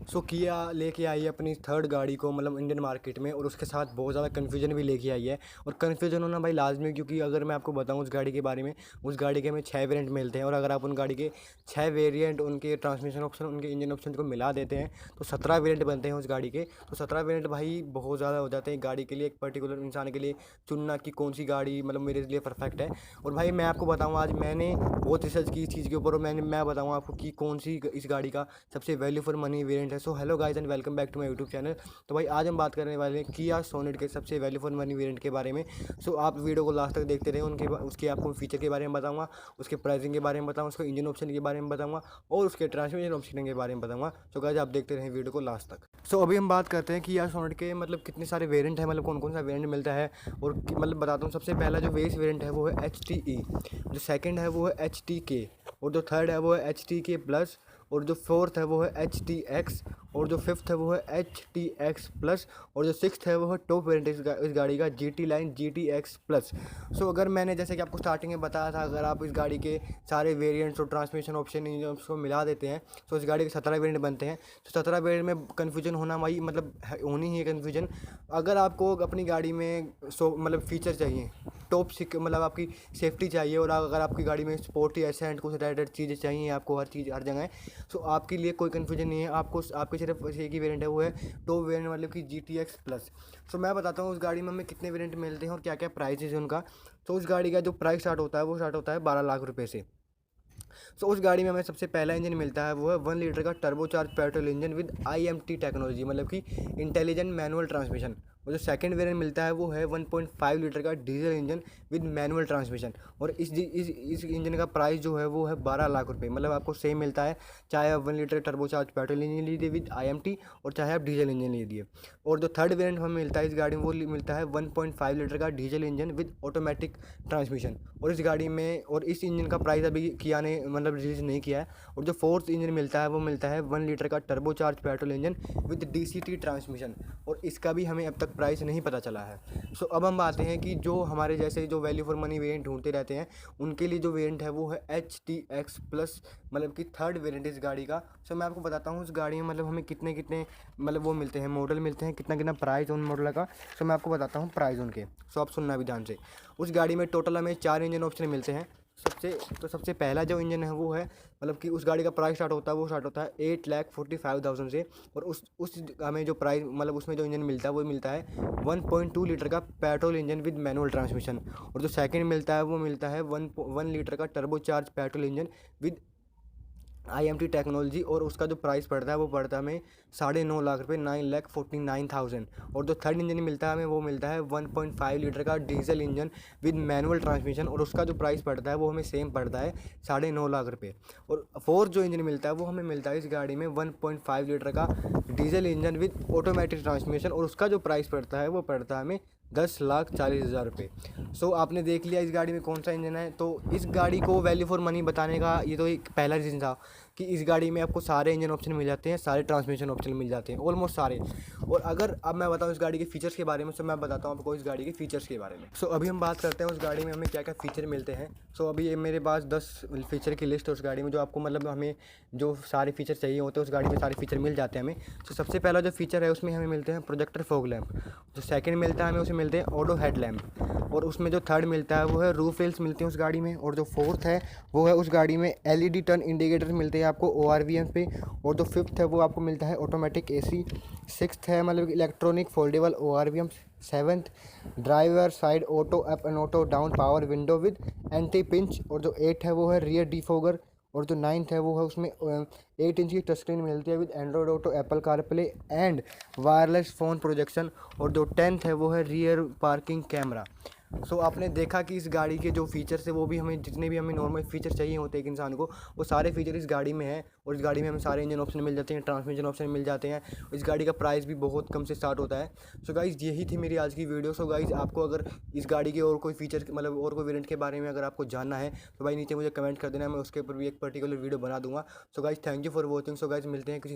किया लेके आई है अपनी थर्ड गाड़ी को मतलब इंडियन मार्केट में, और उसके साथ बहुत ज़्यादा कन्फ्यूजन भी लेके आई है। और कन्फ्यूजन होना भाई लाजमी है, क्योंकि अगर मैं आपको बताऊं उस गाड़ी के बारे में, उस गाड़ी के हमें 6 वेरिएंट मिलते हैं, और अगर आप उन गाड़ी के 6 वेरिएंट, उनके ट्रांसमिशन ऑप्शन, उनके इंजन ऑप्शन को मिला देते हैं तो 17 वेरिएंट बनते हैं उस गाड़ी के। तो 17 वेरिएंट भाई बहुत ज़्यादा हो जाते हैं गाड़ी के लिए, एक पर्टिकुलर इंसान के लिए चुनना कि कौन सी गाड़ी मतलब मेरे लिए परफेक्ट है। और भाई मैं आपको बताऊँ, आज मैंने बहुत रिसर्च की इस चीज़ के ऊपर, और मैं बताऊँ आपको कि कौन सी इस गाड़ी का सबसे वैल्यू फॉर मनी वेरिएंट है। So hello guys and welcome back to my YouTube channel. तो भाई आज हम बात करने वाले हैं किया सोनेट के सबसे वैल्यू फॉर मनी वेरिएंट के बारे में। सो आप वीडियो को लास्ट तक देखते रहे, उसके आपको फीचर के बारे में बताऊंगा, उसके प्राइसिंग के बारे में बताऊंगा, उसके इंजन ऑप्शन के बारे में बताऊंगा, और उसके ट्रांसमिशन ऑप्शन के बारे में बताऊंगा। सो गाइस आप देखते रहें वीडियो को लास्ट तक। सो अभी हम बात करते हैं किया सोनेट के मतलब कितने सारे वेरिएंट हैं, मतलब कौन कौन सा वेरिएंट मिलता है। और मतलब बताता हूँ, सबसे पहला जो बेस वेरिएंट है वो है HTE, जो सेकंड है वो है HTK, और जो थर्ड है वो है HTK प्लस, और जो फोर्थ है वो है HTX, और जो फिफ्थ है वो है HTX प्लस, और जो सिक्स्थ है वो है टॉप वेरिएंट इस गाड़ी का GT लाइन GTX प्लस। सो अगर मैंने जैसे कि आपको स्टार्टिंग में बताया था, अगर आप इस गाड़ी के सारे वेरिएंट्स और ट्रांसमिशन ऑप्शन को मिला देते हैं तो इस गाड़ी के 17 वेरिएंट बनते हैं। तो 17 वेरिएंट में कन्फ्यूजन होना भाई मतलब होनी ही है कन्फ्यूजन। अगर आपको अपनी गाड़ी में मतलब फीचर चाहिए, टॉप मतलब आपकी सेफ्टी चाहिए, और अगर आपकी गाड़ी में स्पोर्टी एसेंट कुछ रेड चीज़ें चाहिए आपको, हर चीज़ हर जगह। सो आपके लिए कोई कन्फ्यूजन नहीं है, आपको आपके सिर्फ एक ही वेरिएंट है, वो है टॉप वेरिएंट मतलब कि GTX प्लस। सो मैं बताता हूँ उस गाड़ी में हमें कितने वेरिएंट मिलते हैं और क्या क्या प्राइस है उनका। तो उस गाड़ी का जो प्राइस स्टार्ट होता है वो स्टार्ट होता है 12 लाख रुपये से। सो उस गाड़ी में हमें सबसे पहला इंजन मिलता है वो है 1 लीटर का turbocharge petrol engine with IMT technology, मतलब कि इंटेलिजेंट मैनुअल ट्रांसमिशन। और जो सेकंड वेरिएंट मिलता है वो है 1.5 लीटर का diesel engine with manual transmission. और इस इंजन का प्राइस जो है वो है 12 लाख रुपये, मतलब आपको सेम मिलता है चाहे आप 1 लीटर टर्बोचार्ज पेट्रोल इंजन लीजिए विद IMT, और चाहे आप डीजल इंजन लीजिए। और जो थर्ड वेरिएंट हमें मिलता है इस गाड़ी में वो मिलता है 1.5 लीटर का diesel engine with automatic transmission. और इस गाड़ी में और इस इंजन का प्राइस अभी किया ने मतलब रिलीज़ नहीं किया है। और जो फोर्थ इंजन मिलता है वो मिलता है 1 लीटर का turbocharge petrol engine with DCT transmission, और इसका भी हमें अब तक प्राइस नहीं पता चला है। सो अब हम आते हैं कि जो हमारे जैसे जो वैल्यू फॉर मनी वेरिएंट ढूंढते रहते हैं उनके लिए जो वेरिएंट है वो है HTX प्लस, मतलब कि थर्ड वेरिएंट इस गाड़ी का। सो मैं आपको बताता हूँ उस गाड़ी में मतलब हमें कितने कितने मतलब वो मिलते हैं, मॉडल मिलते हैं, कितना कितना प्राइस उन मॉडल का। सो मैं आपको बताता हूँ प्राइस उनके। सो आप सुनना भी ध्यान से। उस गाड़ी में टोटल हमें 4 इंजन ऑप्शन मिलते हैं। सबसे पहला जो इंजन है वो है मतलब कि उस गाड़ी का प्राइस स्टार्ट होता है वो स्टार्ट होता है 8,45,000 से। और उस हमें जो प्राइस मतलब उसमें जो इंजन मिलता है वो मिलता है 1.2 लीटर का petrol engine with manual transmission. और जो सेकंड मिलता है वो मिलता है 1 लीटर का turbocharge petrol engine with IMT technology, और उसका जो प्राइस पड़ता है वो पड़ता है हमें 9.5 लाख रुपये, 9,49,000। और जो थर्ड इंजन मिलता है हमें वो मिलता है 1.5 लीटर का diesel engine with manual transmission, और उसका जो प्राइस पड़ता है वो हमें सेम पड़ता है 9.5 लाख रुपये। और फोर्थ जो इंजन मिलता है वो हमें मिलता है इस गाड़ी में 1.5 लीटर का diesel engine with automatic transmission, और उसका जो प्राइस पड़ता है वो पड़ता है हमें 10,40,000 रुपये। सो आपने देख लिया इस गाड़ी में कौन सा इंजन है। तो इस गाड़ी को वैल्यू फॉर मनी बताने का ये तो एक पहला रीज़न था कि इस गाड़ी में आपको सारे इंजन ऑप्शन मिल जाते हैं, सारे ट्रांसमिशन ऑप्शन मिल जाते हैं, ऑलमोस्ट सारे। और अगर अब मैं बताऊं इस गाड़ी के फीचर्स के बारे में, तो मैं बताता हूं आपको इस गाड़ी के फीचर्स के बारे में। सो अभी हम बात करते हैं उस गाड़ी में हमें क्या क्या फ़ीचर मिलते हैं। सो अभी ये मेरे पास 10 फीचर की लिस्ट है उस गाड़ी में, जो आपको मतलब हमें जो सारे फीचर चाहिए होते हैं उस गाड़ी में सारे फीचर मिल जाते हैं हमें। तो सबसे पहला जो फीचर है उसमें हमें मिलते हैं प्रोजेक्टर फॉग लैम्प। जो सेकंड मिलता है हमें उसमें मिलते हैं ऑटो हेडलैम्प। और उसमें जो थर्ड मिलता है वो है रूफ रेल्स मिलती हैं उस गाड़ी में। और जो फोर्थ है वो है उस गाड़ी में LED टर्न इंडिकेटर मिलते हैं आपको ORVM पे। और जो फिफ्थ है वो आपको मिलता है ऑटोमेटिक AC। सिक्स्थ है मतलब electronic foldable ORVM। Seventh driver side auto up and auto down power window with anti pinch. और जो एट है वो है रियर डिफोगर। और जो नाइन्थ है वो है उसमें 8 इंच की टच स्क्रीन मिलती है with Android auto Apple CarPlay and wireless phone projection. और जो 10th है वो है रियर पार्किंग कैमरा। सो आपने देखा कि इस गाड़ी के जो फीचर्स है वो भी हमें जितने भी हमें नॉर्मल फीचर चाहिए होते हैं एक इंसान को, वो सारे फीचर इस गाड़ी में हैं। और इस गाड़ी में हमें सारे इंजन ऑप्शन मिल जाते हैं, ट्रांसमिशन ऑप्शन मिल जाते हैं। इस गाड़ी का प्राइस भी बहुत कम से स्टार्ट होता है। सो गाइज़ यही थी मेरी आज की वीडियो। सो गाइज़ आपको अगर इस गाड़ी के और कोई फीचर मतलब और कोई वेरिएंट के बारे में अगर आपको जानना है तो भाई नीचे मुझे कमेंट कर देना, मैं उसके ऊपर भी एक पर्टिकुलर वीडियो बना दूंगा। So guys thank you for watching. So guys मिलते हैं किसी